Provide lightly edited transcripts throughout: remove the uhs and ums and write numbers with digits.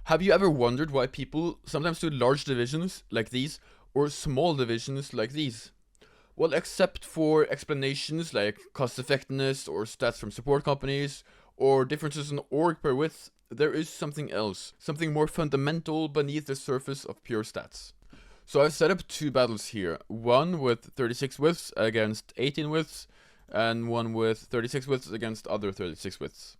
Have you ever wondered why people sometimes do large divisions like these or small divisions like these? Well, except for explanations like cost effectiveness or stats from support companies or differences in org per width, there is something else, something more fundamental beneath the surface of pure stats. So I've set up two battles here, one with 36 widths against 18 widths, and one with 36 widths against other 36 widths.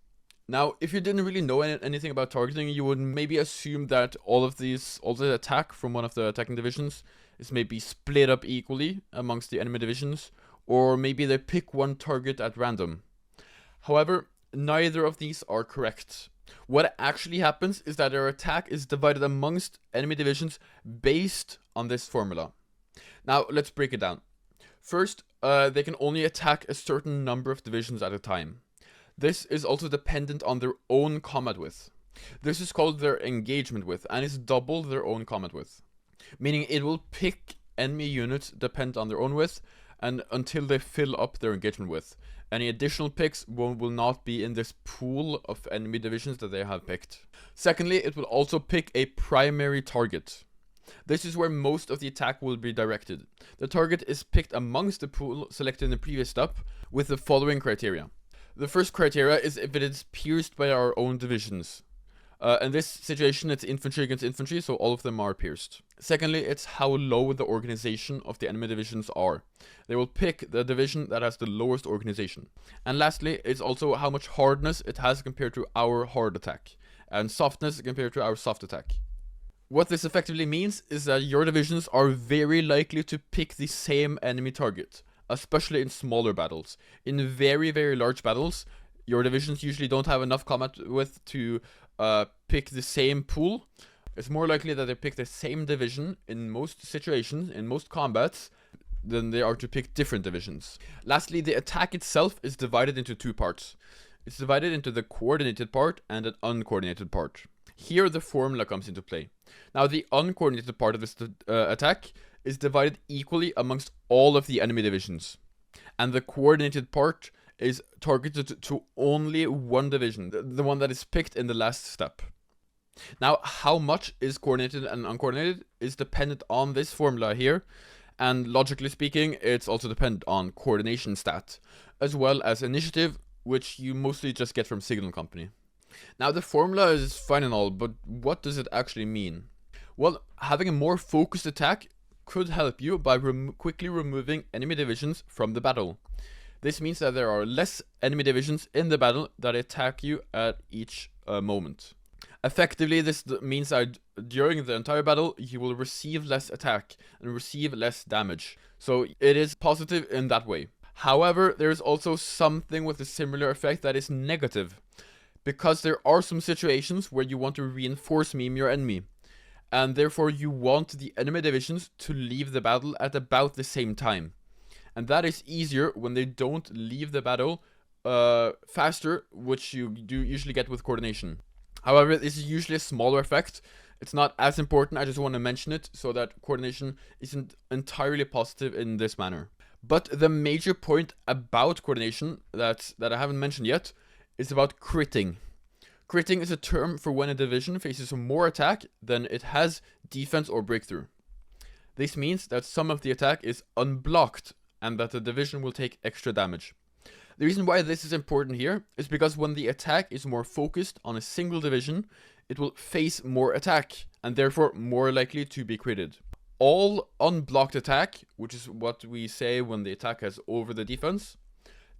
Now, if you didn't really know anything about targeting, you would maybe assume that all the attack from one of the attacking divisions is maybe split up equally amongst the enemy divisions, or maybe they pick one target at random. However, neither of these are correct. What actually happens is that their attack is divided amongst enemy divisions based on this formula. Now, let's break it down. First, they can only attack a certain number of divisions at a time. This is also dependent on their own combat width. This is called their engagement width, and is double their own combat width. Meaning it will pick enemy units dependent on their own width, and until they fill up their engagement width. Any additional picks will not be in this pool of enemy divisions that they have picked. Secondly, it will also pick a primary target. This is where most of the attack will be directed. The target is picked amongst the pool selected in the previous step with the following criteria. The first criteria is if it is pierced by our own divisions. In this situation, it's infantry against infantry, so all of them are pierced. Secondly, it's how low the organization of the enemy divisions are. They will pick the division that has the lowest organization. And lastly, it's also how much hardness it has compared to our hard attack, and softness compared to our soft attack. What this effectively means is that your divisions are very likely to pick the same enemy target, especially in smaller battles. In very, very large battles, your divisions usually don't have enough combat width to pick the same pool. It's more likely that they pick the same division in most situations, in most combats, than they are to pick different divisions. Lastly, the attack itself is divided into two parts. It's divided into the coordinated part and an uncoordinated part. Here the formula comes into play. Now the uncoordinated part of this attack is divided equally amongst all of the enemy divisions. And the coordinated part is targeted to only one division, the one that is picked in the last step. Now, how much is coordinated and uncoordinated is dependent on this formula here, and logically speaking, it's also dependent on coordination stat, as well as initiative, which you mostly just get from Signal Company. Now, the formula is fine and all, but what does it actually mean? Well, having a more focused attack could help you by quickly removing enemy divisions from the battle. This means that there are less enemy divisions in the battle that attack you at each moment. Effectively, this means that during the entire battle, you will receive less attack and receive less damage. So it is positive in that way. However, there is also something with a similar effect that is negative, because there are some situations where you want to reinforce meme your enemy, and therefore you want the enemy divisions to leave the battle at about the same time. And that is easier when they don't leave the battle faster, which you do usually get with coordination. However, this is usually a smaller effect. It's not as important, I just want to mention it so that coordination isn't entirely positive in this manner. But the major point about coordination that I haven't mentioned yet is about critting. Critting is a term for when a division faces more attack than it has defense or breakthrough. This means that some of the attack is unblocked and that the division will take extra damage. The reason why this is important here is because when the attack is more focused on a single division, it will face more attack and therefore more likely to be critted. All unblocked attack, which is what we say when the attack has over the defense,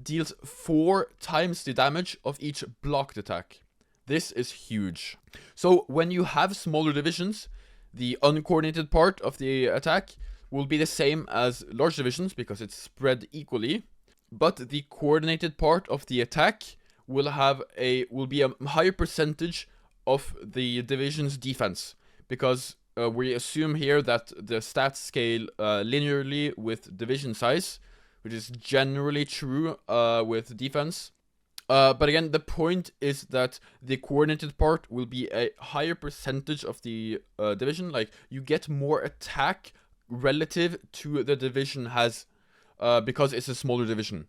deals 4 times the damage of each blocked attack. This is huge. So when you have smaller divisions, the uncoordinated part of the attack will be the same as large divisions because it's spread equally, but the coordinated part of the attack will be a higher percentage of the division's defense, because we assume here that the stats scale linearly with division size, which is generally true with defense. But again, the point is that the coordinated part will be a higher percentage of the division. Like, you get more attack relative to the division has, because it's a smaller division.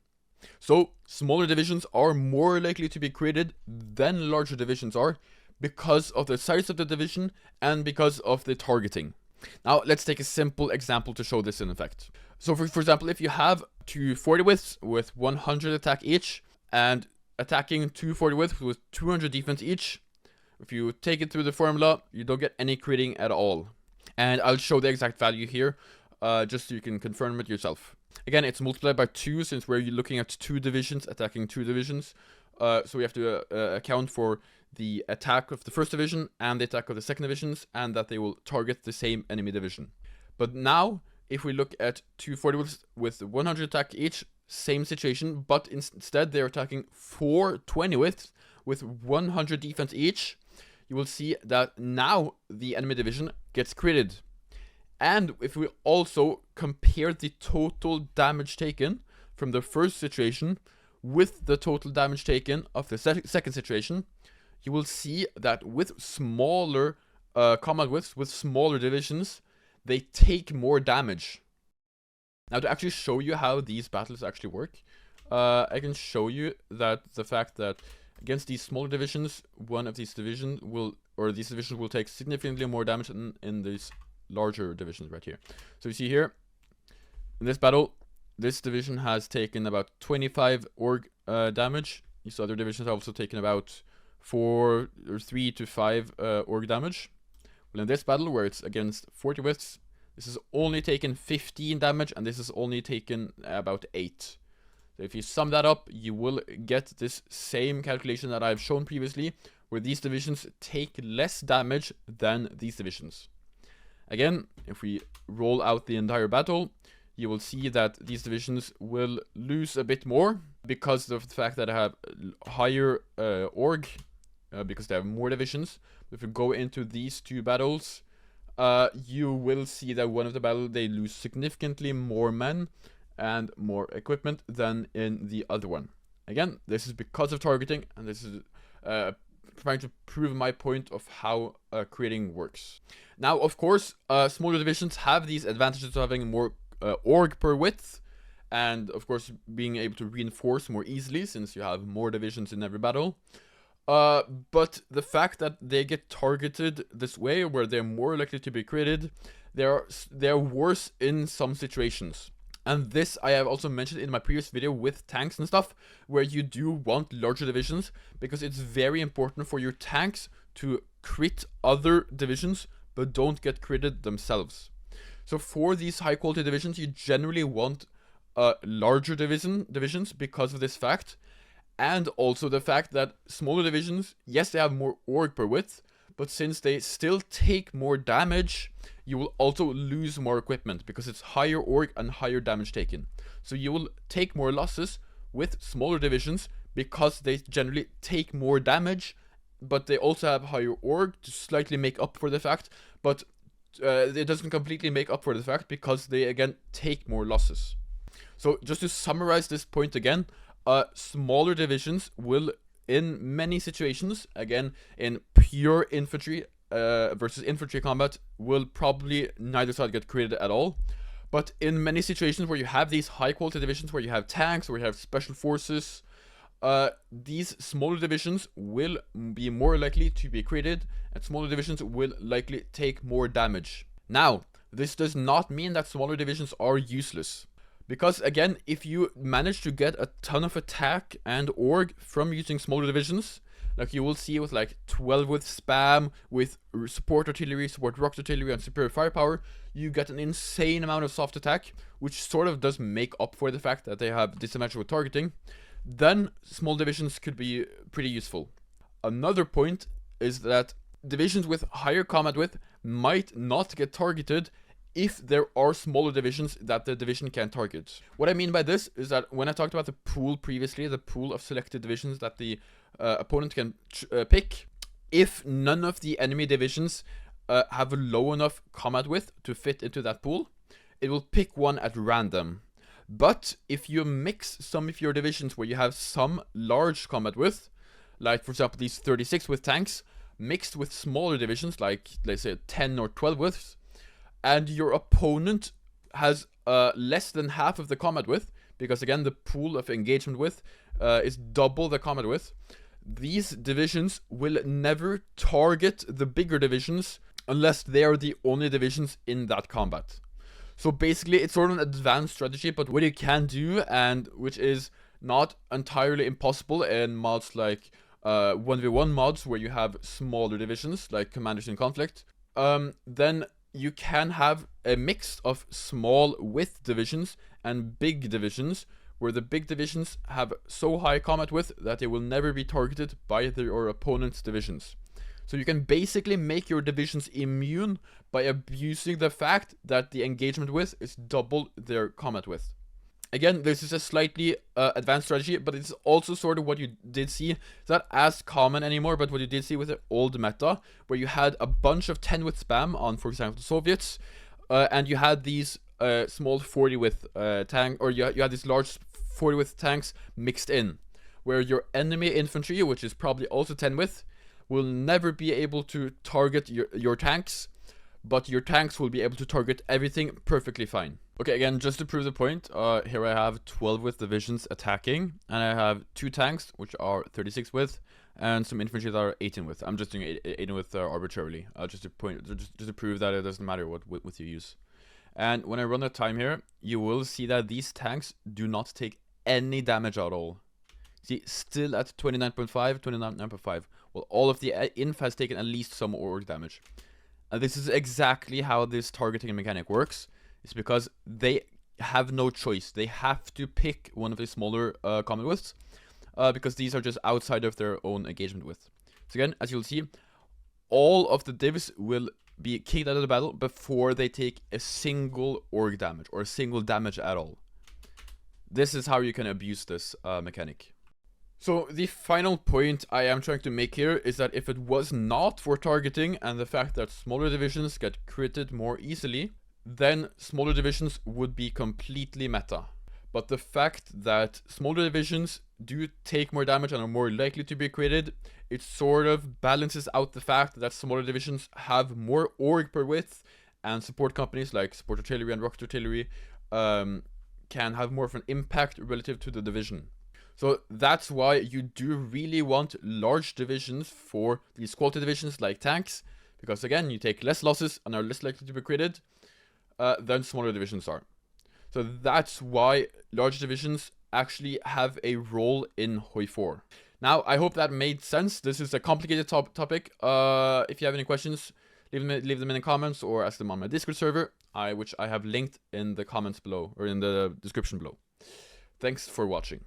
So, smaller divisions are more likely to be critted than larger divisions are, because of the size of the division and because of the targeting. Now, let's take a simple example to show this in effect. So, for example, if you have two 40 widths with 100 attack each, and attacking two 40 widths with 200 defense each, if you take it through the formula, you don't get any critting at all. And I'll show the exact value here, just so you can confirm it yourself. Again, it's multiplied by 2 since we're looking at two divisions, attacking two divisions. So we have to account for the attack of the first division and the attack of the second divisions, and that they will target the same enemy division. But now, if we look at two 40 widths with 100 attack each, same situation, but instead they're attacking four 20 widths with 100 defense each, you will see that now the enemy division gets critted. And if we also compare the total damage taken from the first situation with the total damage taken of the second situation, you will see that with smaller combat widths, with smaller divisions, they take more damage. Now, to actually show you how these battles actually work, I can show you that the fact that against these smaller divisions, one of these divisions will, or these divisions will take significantly more damage than in these larger divisions right here. So you see here, in this battle, this division has taken about 25 org damage. These other divisions have also taken about 3 to 5 org damage. Well, in this battle, where it's against 40 widths, this is only taken 15 damage, and this is only taken about 8. So if you sum that up, you will get this same calculation that I've shown previously, where these divisions take less damage than these divisions. Again, if we roll out the entire battle, you will see that these divisions will lose a bit more because of the fact that I have higher org, because they have more divisions. If we go into these two battles, you will see that one of the battles they lose significantly more men and more equipment than in the other one. Again, this is because of targeting, and this is trying to prove my point of how critting works. Now, of course, smaller divisions have these advantages of having more org per width, and of course being able to reinforce more easily since you have more divisions in every battle. But the fact that they get targeted this way, where they're more likely to be critted, they're worse in some situations. And this I have also mentioned in my previous video with tanks and stuff, where you do want larger divisions, because it's very important for your tanks to crit other divisions, but don't get critted themselves. So for these high quality divisions, you generally want larger divisions because of this fact. And also the fact that smaller divisions, yes, they have more org per width, but since they still take more damage, you will also lose more equipment because it's higher org and higher damage taken. So you will take more losses with smaller divisions because they generally take more damage, but they also have higher org to slightly make up for the fact, but it doesn't completely make up for the fact because they again take more losses. So just to summarize this point again, smaller divisions will, in many situations, again, in pure infantry versus infantry combat, will probably neither side get critted at all. But in many situations where you have these high quality divisions, where you have tanks, where you have special forces, these smaller divisions will be more likely to be critted, and smaller divisions will likely take more damage. Now, this does not mean that smaller divisions are useless. Because again, if you manage to get a ton of attack and org from using smaller divisions, like you will see with like 12 with spam, with support artillery, support rocket artillery, and superior firepower, you get an insane amount of soft attack, which sort of does make up for the fact that they have disadvantage with targeting. Then small divisions could be pretty useful. Another point is that divisions with higher combat width might not get targeted if there are smaller divisions that the division can target. What I mean by this is that when I talked about the pool previously, the pool of selected divisions that the opponent can pick, if none of the enemy divisions have a low enough combat width to fit into that pool, it will pick one at random. But if you mix some of your divisions where you have some large combat width, like for example these 36 with tanks, mixed with smaller divisions like let's say 10 or 12 widths, and your opponent has less than half of the combat width, because again the pool of engagement width is double the combat width, these divisions will never target the bigger divisions unless they are the only divisions in that combat. So basically, it's sort of an advanced strategy, but what you can do, and which is not entirely impossible in mods like 1v1 mods where you have smaller divisions like Commanders in Conflict, then you can have a mix of small width divisions and big divisions, where the big divisions have so high combat width that they will never be targeted by your opponent's divisions. So you can basically make your divisions immune by abusing the fact that the engagement width is double their combat width. Again, this is a slightly advanced strategy, but it's also sort of what you did see. It's not as common anymore, but what you did see with the old meta, where you had a bunch of 10 width spam on, for example, the Soviets, and you had these small 40 width tank, or you had these large 40 width tanks mixed in, where your enemy infantry, which is probably also 10 width, will never be able to target your tanks, but your tanks will be able to target everything perfectly fine. Okay, again, just to prove the point, here I have 12 width divisions attacking, and I have 2 tanks, which are 36 width, and some infantry that are 18 width. I'm just doing 18 width arbitrarily, just to prove that it doesn't matter what width you use. And when I run the time here, you will see that these tanks do not take any damage at all. See, still at 29.5, 29.5. Well, all of the inf has taken at least some org damage. And this is exactly how this targeting mechanic works. It's because they have no choice. They have to pick one of the smaller combat widths, because these are just outside of their own engagement width. So again, as you'll see, all of the divs will be kicked out of the battle before they take a single org damage, or a single damage at all. This is how you can abuse this mechanic. So the final point I am trying to make here is that if it was not for targeting and the fact that smaller divisions get critted more easily, then smaller divisions would be completely meta. But the fact that smaller divisions do take more damage and are more likely to be critted, it sort of balances out the fact that smaller divisions have more org per width, and support companies like support artillery and rocket artillery can have more of an impact relative to the division. So that's why you do really want large divisions for these quality divisions like tanks, because again, you take less losses and are less likely to be critted than smaller divisions are. So that's why large divisions actually have a role in HOI4. Now, I hope that made sense. This is a complicated topic. If you have any questions, leave them in the comments or ask them on my Discord server, which I have linked in the comments below, or in the description below. Thanks for watching.